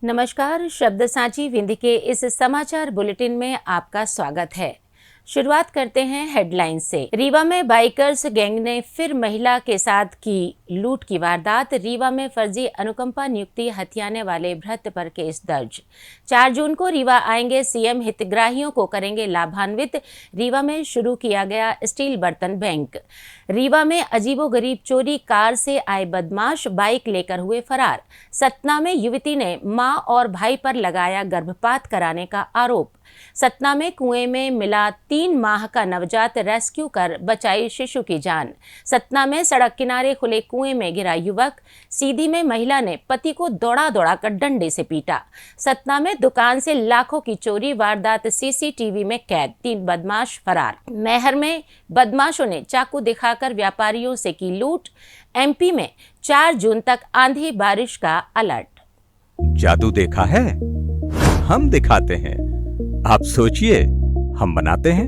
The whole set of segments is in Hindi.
नमस्कार। शब्द सांची विंध्य के इस समाचार बुलेटिन में आपका स्वागत है। शुरुआत करते हैं हेडलाइन से। रीवा में बाइकर्स गैंग ने फिर महिला के साथ की लूट की वारदात। रीवा में फर्जी अनुकंपा नियुक्ति हथियाने वाले भ्रष्ट पर केस दर्ज। 4 जून को रीवा आएंगे सीएम, हितग्राहियों को करेंगे लाभान्वित। रीवा में शुरू किया गया स्टील बर्तन बैंक। रीवा में अजीबोगरीब चोरी, कार से आए बदमाश बाइक लेकर हुए फरार। सतना में युवती ने मां और भाई पर लगाया गर्भपात कराने का आरोप। सतना में कुएं में मिला 3 माह का नवजात, रेस्क्यू कर बचाई शिशु की जान। सतना में सड़क किनारे खुले कुएं में गिरा युवक। सीधी में महिला ने पति को दौड़ा दौड़ा कर डंडे से पीटा। सतना में दुकान से लाखों की चोरी, वारदात सीसीटीवी में कैद, 3 बदमाश फरार। मैहर में बदमाशों ने चाकू दिखाकर व्यापारियों से की लूट। एमपी में 4 जून तक आंधी बारिश का अलर्ट। जादू देखा है, हम दिखाते हैं। आप सोचिए, हम बनाते हैं।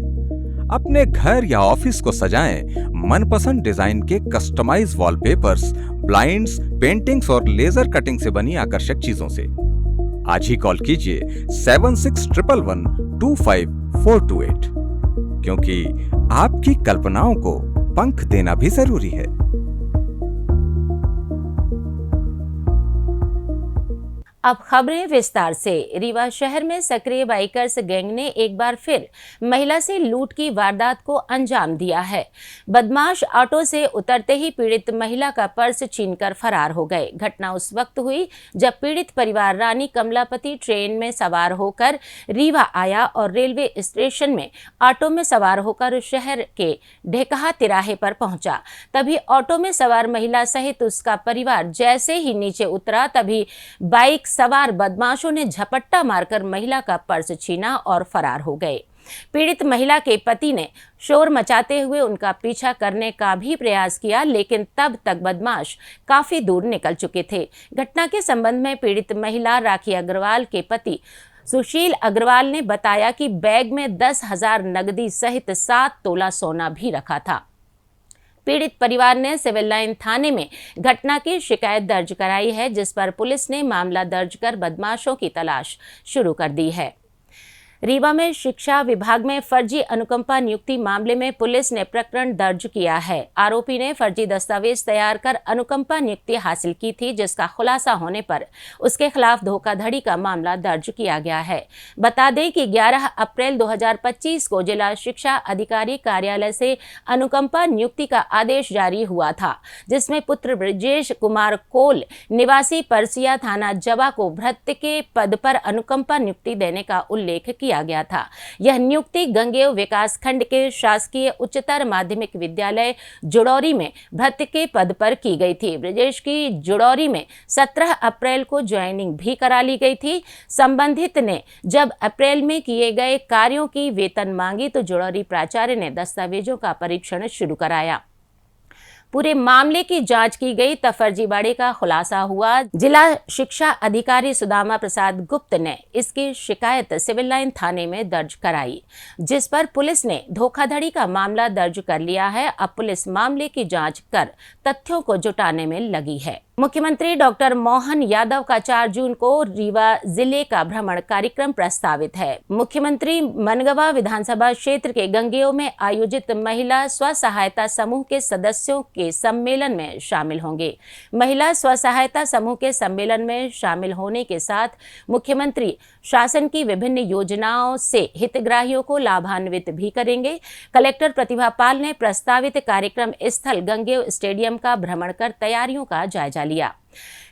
अपने घर या ऑफिस को सजाएं मनपसंद डिजाइन के कस्टमाइज वॉलपेपर्स, ब्लाइंड्स, पेंटिंग्स और लेजर कटिंग से बनी आकर्षक चीजों से। आज ही कॉल कीजिए 7611125428, क्योंकि आपकी कल्पनाओं को पंख देना भी जरूरी है। अब खबरें विस्तार से। रीवा शहर में सक्रिय बाइकर्स गैंग ने एक बार फिर महिला से लूट की वारदात को अंजाम दिया है। बदमाश ऑटो से उतरते ही पीड़ित महिला का पर्स छीनकर फरार हो गए। घटना उस वक्त हुई जब पीड़ित परिवार रानी कमलापति ट्रेन में सवार होकर रीवा आया और रेलवे स्टेशन में ऑटो में सवार होकर शहर के ढेकहा तिराहे पर पहुंचा। तभी ऑटो में सवार महिला सहित उसका परिवार जैसे ही नीचे उतरा, तभी बाइक सवार बदमाशों ने झपट्टा मारकर महिला का पर्स छीना और फरार हो गए। पीड़ित महिला के पति ने शोर मचाते हुए उनका पीछा करने का भी प्रयास किया, लेकिन तब तक बदमाश काफी दूर निकल चुके थे। घटना के संबंध में पीड़ित महिला राखी अग्रवाल के पति सुशील अग्रवाल ने बताया कि बैग में 10,000 नकदी सहित 7 तोला सोना भी रखा था। पीड़ित परिवार ने सिविल लाइन थाने में घटना की शिकायत दर्ज कराई है, जिस पर पुलिस ने मामला दर्ज कर बदमाशों की तलाश शुरू कर दी है। रीवा में शिक्षा विभाग में फर्जी अनुकंपा नियुक्ति मामले में पुलिस ने प्रकरण दर्ज किया है। आरोपी ने फर्जी दस्तावेज तैयार कर अनुकंपा नियुक्ति हासिल की थी, जिसका खुलासा होने पर उसके खिलाफ धोखाधड़ी का मामला दर्ज किया गया है। बता दें कि 11 अप्रैल 2025 को जिला शिक्षा अधिकारी कार्यालय से अनुकंपा नियुक्ति का आदेश जारी हुआ था, जिसमें पुत्र ब्रजेश कुमार कोल निवासी परसिया थाना जवा को भृत्य के पद पर अनुकंपा नियुक्ति देने का उल्लेख किया गया था। यह नियुक्ति गंगेव विकास खंड के शासकीय उच्चतर माध्यमिक विद्यालय जुड़ौरी में भृत्य के पद पर की गई थी। ब्रजेश की जुड़ौरी में 17 अप्रैल को ज्वाइनिंग भी करा ली गई थी। संबंधित ने जब अप्रैल में किए गए कार्यों की वेतन मांगी तो जुड़ौरी प्राचार्य ने दस्तावेजों का परीक्षण शुरू कराया। पूरे मामले की जांच की गई तब फर्जीवाड़े का खुलासा हुआ। जिला शिक्षा अधिकारी सुदामा प्रसाद गुप्त ने इसकी शिकायत सिविल लाइन थाने में दर्ज कराई, जिस पर पुलिस ने धोखाधड़ी का मामला दर्ज कर लिया है। अब पुलिस मामले की जांच कर तथ्यों को जुटाने में लगी है। मुख्यमंत्री डॉक्टर मोहन यादव का 4 जून को रीवा जिले का भ्रमण कार्यक्रम प्रस्तावित है। मुख्यमंत्री मनगवा विधानसभा क्षेत्र के गंगेव में आयोजित महिला स्व सहायता समूह के सदस्यों के सम्मेलन में शामिल होंगे। महिला स्व सहायता समूह के सम्मेलन में शामिल होने के साथ मुख्यमंत्री शासन की विभिन्न योजनाओं से हितग्राहियों को लाभान्वित भी करेंगे। कलेक्टर प्रतिभा पाल ने प्रस्तावित कार्यक्रम स्थल गंगेव स्टेडियम का भ्रमण कर तैयारियों का जायजा लिया।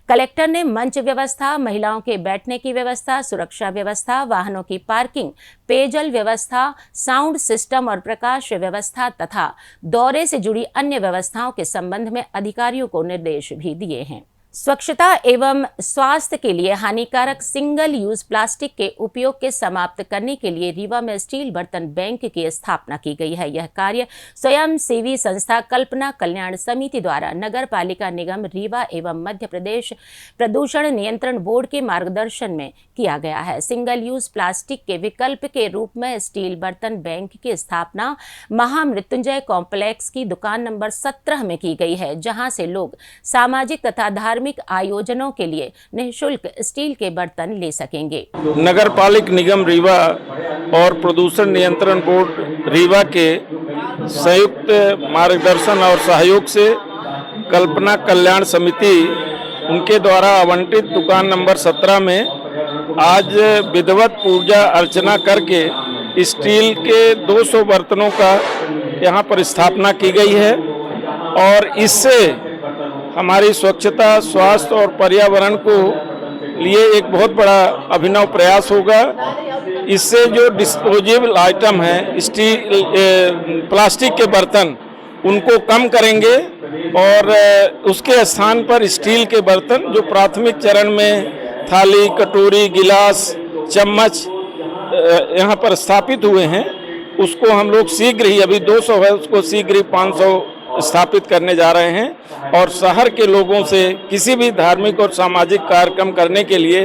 कलेक्टर ने मंच व्यवस्था, महिलाओं के बैठने की व्यवस्था, सुरक्षा व्यवस्था, वाहनों की पार्किंग, पेयजल व्यवस्था, साउंड सिस्टम और प्रकाश व्यवस्था तथा दौरे से जुड़ी अन्य व्यवस्थाओं के संबंध में अधिकारियों को निर्देश भी दिए हैं। स्वच्छता एवं स्वास्थ्य के लिए हानिकारक सिंगल यूज प्लास्टिक के उपयोग के समाप्त करने के लिए रीवा में स्टील बर्तन बैंक की स्थापना की गई है। यह कार्य स्वयंसेवी संस्था कल्पना कल्याण समिति द्वारा नगर पालिका निगम रीवा एवं मध्य प्रदेश प्रदूषण नियंत्रण बोर्ड के मार्गदर्शन में किया गया है। सिंगल यूज प्लास्टिक के विकल्प के रूप में स्टील बर्तन बैंक की स्थापना महामृत्युंजय कॉम्प्लेक्स की दुकान नंबर 17 में की गई है, जहां से लोग सामाजिक तथा धार्मिक धार्मिक आयोजनों के लिए निःशुल्क स्टील के बर्तन ले सकेंगे। नगर पालिक निगम रीवा और प्रदूषण नियंत्रण बोर्ड रीवा के संयुक्त मार्गदर्शन और सहयोग से कल्पना कल्याण समिति उनके द्वारा आवंटित दुकान नंबर 17 में आज विधिवत पूजा अर्चना करके स्टील के 200 बर्तनों का यहाँ पर स्थापना की गई है और इससे हमारी स्वच्छता, स्वास्थ्य और पर्यावरण को लिए एक बहुत बड़ा अभिनव प्रयास होगा। इससे जो डिस्पोजेबल आइटम है, स्टील प्लास्टिक के बर्तन, उनको कम करेंगे और उसके स्थान पर स्टील के बर्तन जो प्राथमिक चरण में थाली, कटोरी, गिलास, चम्मच यहाँ पर स्थापित हुए हैं, उसको हम लोग शीघ्र ही, अभी 200 है, उसको शीघ्र ही 500 स्थापित करने जा रहे हैं और शहर के लोगों से किसी भी धार्मिक और सामाजिक कार्यक्रम करने के लिए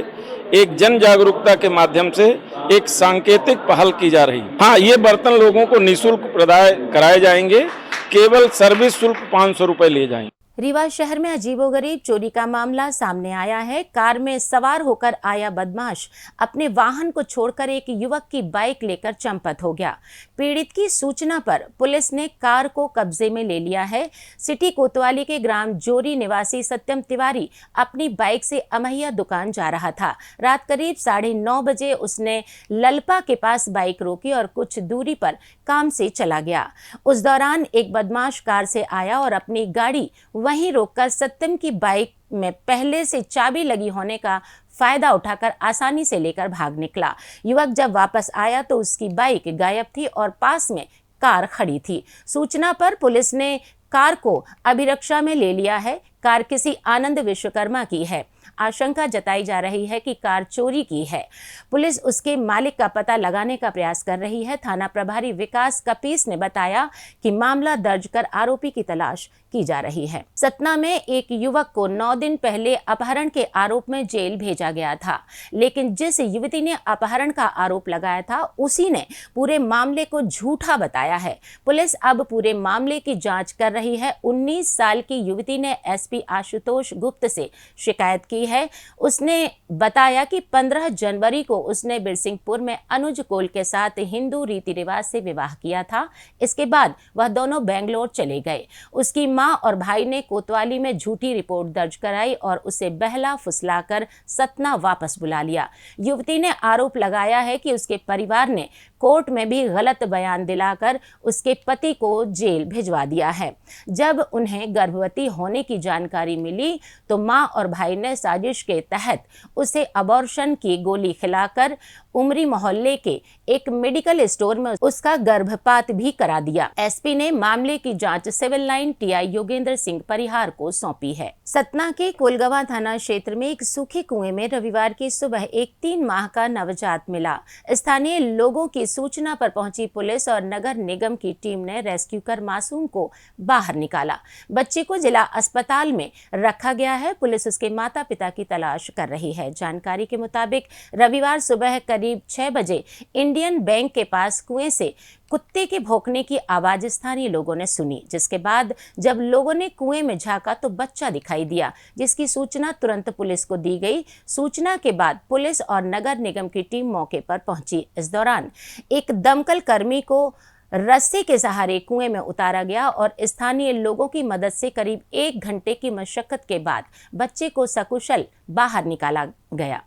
एक जन जागरूकता के माध्यम से एक सांकेतिक पहल की जा रही है। हाँ, ये बर्तन लोगों को निःशुल्क प्रदान कराए जाएंगे, केवल सर्विस शुल्क 500 रुपये लिए जाएंगे। रीवा शहर में अजीबोगरीब चोरी का मामला सामने आया है। कार में सवार होकर आया बदमाश अपने वाहन को छोड़कर एक युवक की बाइक लेकर चंपत हो गया। पीड़ित की सूचना पर पुलिस ने कार को कब्जे में ले लिया है। सिटी कोतवाली के ग्राम जोरी निवासी सत्यम तिवारी अपनी बाइक से अमैया दुकान जा रहा था। रात करीब 9:30 बजे उसने ललपा के पास बाइक रोकी और कुछ दूरी पर काम से चला गया। उस दौरान एक बदमाश कार से आया और अपनी गाड़ी वहीं रोककर सत्यम की बाइक में पहले से चाबी लगी होने का फायदा उठाकर आसानी से लेकर भाग निकला। युवक जब वापस आया तो उसकी बाइक गायब थी और पास में कार खड़ी थी। सूचना पर पुलिस ने कार को अभिरक्षा में ले लिया है। कार किसी आनंद विश्वकर्मा की है। आशंका जताई जा रही है कि कार चोरी की है। पुलिस उसके मालिक का पता लगाने का प्रयास कर रही है। थाना प्रभारी विकास कपीस ने बताया कि मामला दर्ज कर आरोपी की तलाश की जा रही है। सतना में एक युवक को 9 दिन पहले अपहरण के आरोप में जेल भेजा गया था, लेकिन जिस युवती ने अपहरण का आरोप लगाया था उसी ने पूरे मामले को झूठा बताया है। पुलिस अब पूरे मामले की जांच कर रही है। 19 साल की युवती ने एसपी आशुतोष गुप्त से शिकायत की है। उसने बताया कि 15 जनवरी को उसने बिरसिंहपुर में अनुज कोल के साथ हिंदू रीति रिवाज से विवाह किया था। इसके बाद वह दोनों बेंगलोर चले गए। उसकी मां और भाई ने कोतवाली में झूठी रिपोर्ट दर्ज कराई और उसे बहला फुसलाकर सतना वापस बुला लिया। युवती ने आरोप लगाया है कि उसके परिवार ने कोर्ट में भी गलत बयान दिलाकर उसके पति को जेल भिजवा दिया है। जब उन्हें गर्भवती होने की जानकारी मिली तो मां और भाई ने साजिश के तहत उसे अबॉर्शन की गोली खिलाकर उमरी मोहल्ले के एक मेडिकल स्टोर में उसका गर्भपात भी करा दिया। एसपी ने मामले की जांच civil line TI Yogendra Singh Parihar को सौंपी है। सतना के कोलगवा थाना क्षेत्र में एक सूखे कुएं में रविवार की सुबह एक 3 माह का नवजात मिला। स्थानीय लोगों की सूचना पर पहुंची पुलिस और नगर निगम की टीम ने रेस्क्यू कर मासूम को बाहर निकाला। बच्चे को जिला अस्पताल में रखा गया है। पुलिस उसके माता पिता की तलाश कर रही है। जानकारी के मुताबिक रविवार सुबह करीब 6 बजे इंडियन बैंक के पास कुएं से कुत्ते के भौंकने की आवाज स्थानीय लोगों ने सुनी, जिसके बाद जब लोगों ने कुएं में झांका तो बच्चा दिखाई दिया, जिसकी सूचना तुरंत पुलिस को दी गई। सूचना के बाद पुलिस और नगर निगम की टीम मौके पर पहुंची। इस दौरान एक दमकल कर्मी को रस्सी के सहारे कुएं में उतारा गया और स्थानीय लोगों की मदद से करीब 1 घंटे की मशक्कत के बाद बच्चे को सकुशल बाहर निकाला गया।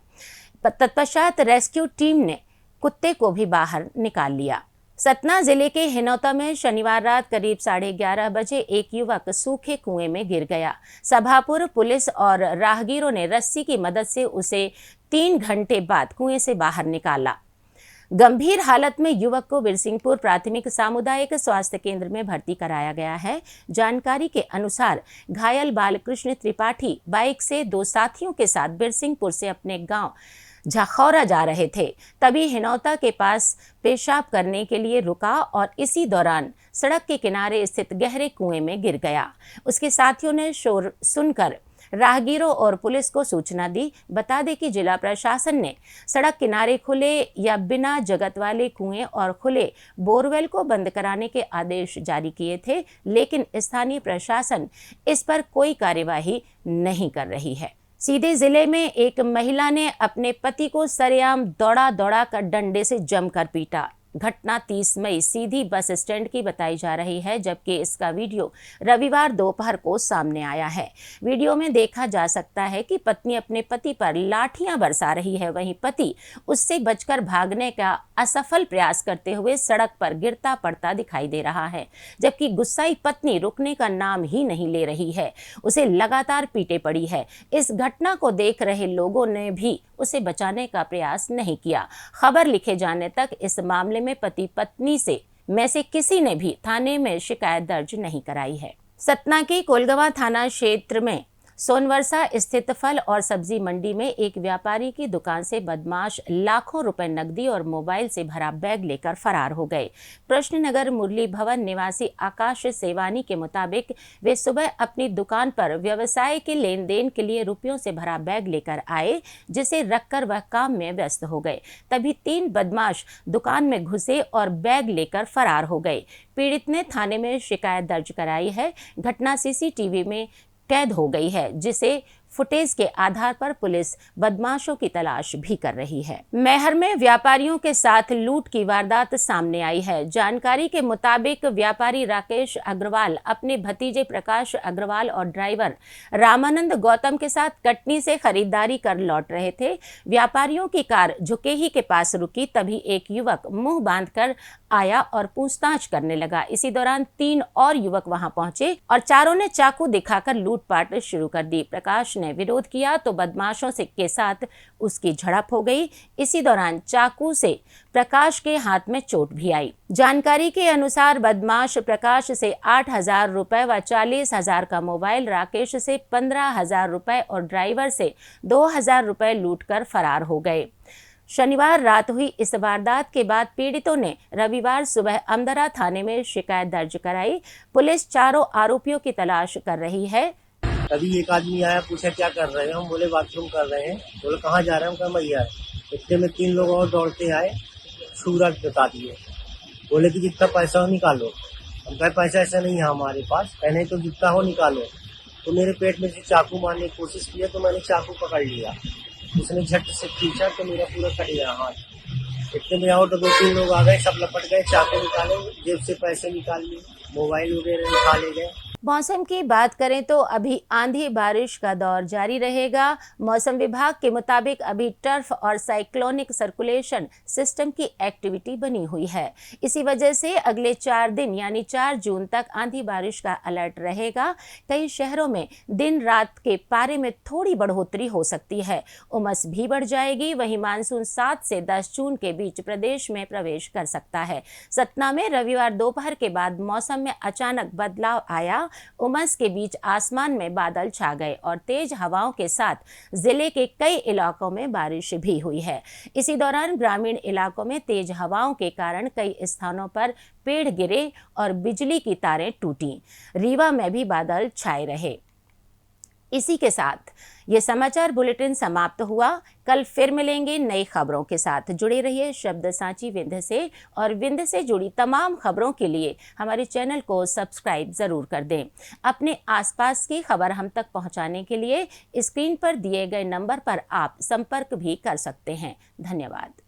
तत्पश्चात रेस्क्यू टीम ने कुत्ते को भी बाहर निकाल लिया। सतना जिले के हिनौता में शनिवार रात करीब 11:30 बजे एक युवक सूखे कुएं में गिर गया। सभापुर पुलिस और राहगीरों ने रस्सी की मदद से उसे 3 घंटे बाद कुएं से बाहर निकाला। गंभीर हालत में युवक को बिरसिंहपुर प्राथमिक सामुदायिक स्वास्थ्य केंद्र में भर्ती कराया गया है। जानकारी के अनुसार घायल बालकृष्ण त्रिपाठी बाइक से 2 साथियों के साथ बिरसिंहपुर से अपने गांव झाखौरा जा रहे थे। तभी हिनौता के पास पेशाब करने के लिए रुका और इसी दौरान सड़क के किनारे स्थित गहरे कुएं में गिर गया। उसके साथियों ने शोर सुनकर राहगीरों और पुलिस को सूचना दी। बता दें कि जिला प्रशासन ने सड़क किनारे खुले या बिना जगत वाले कुएं और खुले बोरवेल को बंद कराने के आदेश जारी किए थे, लेकिन स्थानीय प्रशासन इस पर कोई कार्यवाही नहीं कर रही है। सीधे जिले में एक महिला ने अपने पति को सरेआम दौड़ा कर डंडे से जमकर पीटा। घटना 30 मई सीधी बस स्टैंड की बताई जा रही है, जबकि इसका वीडियो रविवार दोपहर को सामने आया है। वीडियो में देखा जा सकता है कि पत्नी अपने पति पर लाठियां बरसा रही है, वहीं पति उससे बचकर भागने का असफल प्रयास करते हुए सड़क पर गिरता पड़ता दिखाई दे रहा है, जबकि गुस्साई पत्नी रुकने का नाम ही नहीं ले रही है, उसे लगातार पीटे पड़ी है। इस घटना को देख रहे लोगों ने भी उसे बचाने का प्रयास नहीं किया। खबर लिखे जाने तक इस मामले में पति पत्नी में से किसी ने भी थाने में शिकायत दर्ज नहीं कराई है। सतना के कोलगवा थाना क्षेत्र में सोनवर्षा स्थित फल और सब्जी मंडी में एक व्यापारी की दुकान से बदमाश लाखों रुपए नकदी और मोबाइल से भरा बैग लेकर फरार हो गए। प्रश्ननगर मुरली भवन निवासी आकाश सेवानी के मुताबिक वे सुबह अपनी दुकान पर व्यवसाय के लेन देन के लिए रुपयों से भरा बैग लेकर आए, जिसे रखकर वह काम में व्यस्त हो गए। तभी 3 बदमाश दुकान में घुसे और बैग लेकर फरार हो गए। पीड़ित ने थाने में शिकायत दर्ज कराई है। घटना सीसीटीवी में कैद हो गई है, जिसे फुटेज के आधार पर पुलिस बदमाशों की तलाश भी कर रही है। मैहर में व्यापारियों के साथ लूट की वारदात सामने आई है। जानकारी के मुताबिक व्यापारी राकेश अग्रवाल अपने भतीजे प्रकाश अग्रवाल और ड्राइवर रामानंद गौतम के साथ कटनी से खरीदारी कर लौट रहे थे। व्यापारियों की कार झुकेही के पास रुकी, तभी एक युवक मुंह बांधकर आया और पूछताछ करने लगा। इसी दौरान 3 और युवक वहां पहुंचे और चारों ने चाकू दिखाकर लूटपाट शुरू कर दी। प्रकाश ने विरोध किया तो बदमाशों के साथ उसकी झड़प हो गई। इसी दौरान चाकू से प्रकाश के हाथ में चोट भी आई। जानकारी के अनुसार बदमाश प्रकाश से 8,000 रुपए व 40,000 का मोबाइल, राकेश से 15,000 रुपए और ड्राइवर से 2,000 रुपए लूटकर फरार हो गए। शनिवार रात हुई इस वारदात के बाद पीड़ितों ने रविवार सुबह अमदरा थाने में शिकायत दर्ज कराई। पुलिस चारों आरोपियों की तलाश कर रही है। तभी एक आदमी आया, पूछा क्या कर रहे हैं, हम बोले बाथरूम कर रहे हैं। बोले कहाँ जा रहे हैं, हम कहा मैया। इतने में 3 लोग और दौड़ते आए, सूरज बता दिए। बोले कि जितना पैसा हो निकालो। हम कहे पैसा ऐसा नहीं है हमारे पास, कहने तो जितना हो निकालो। तो मेरे पेट में से चाकू मारने की कोशिश किया तो मैंने चाकू पकड़ लिया। उसने झट से खींचा तो मेरा पूरा कट गया हाथ। इतने में और 2-3 लोग आ गए, सब लपट गए, चाकू निकाले, जेब से पैसे निकाल लिए, मोबाइल वगैरह निकाल ले गए। मौसम की बात करें तो अभी आंधी बारिश का दौर जारी रहेगा। मौसम विभाग के मुताबिक अभी टर्फ और साइक्लोनिक सर्कुलेशन सिस्टम की एक्टिविटी बनी हुई है। इसी वजह से अगले 4 दिन यानी 4 जून तक आंधी बारिश का अलर्ट रहेगा। कई शहरों में दिन रात के पारे में थोड़ी बढ़ोतरी हो सकती है, उमस भी बढ़ जाएगी। वहीं मानसून 7 से 10 जून के बीच प्रदेश में प्रवेश कर सकता है। सतना में रविवार दोपहर के बाद मौसम में अचानक बदलाव आया। उमस के बीच आसमान में बादल छा गए और तेज हवाओं के साथ जिले के कई इलाकों में बारिश भी हुई है। इसी दौरान ग्रामीण इलाकों में तेज हवाओं के कारण कई स्थानों पर पेड़ गिरे और बिजली की तारें टूटी। रीवा में भी बादल छाए रहे। इसी के साथ ये समाचार बुलेटिन समाप्त हुआ। कल फिर मिलेंगे नई खबरों के साथ। जुड़े रहिए शब्द सांची विंध्य से, और विंध्य से जुड़ी तमाम खबरों के लिए हमारे चैनल को सब्सक्राइब जरूर कर दें। अपने आसपास की खबर हम तक पहुंचाने के लिए स्क्रीन पर दिए गए नंबर पर आप संपर्क भी कर सकते हैं। धन्यवाद।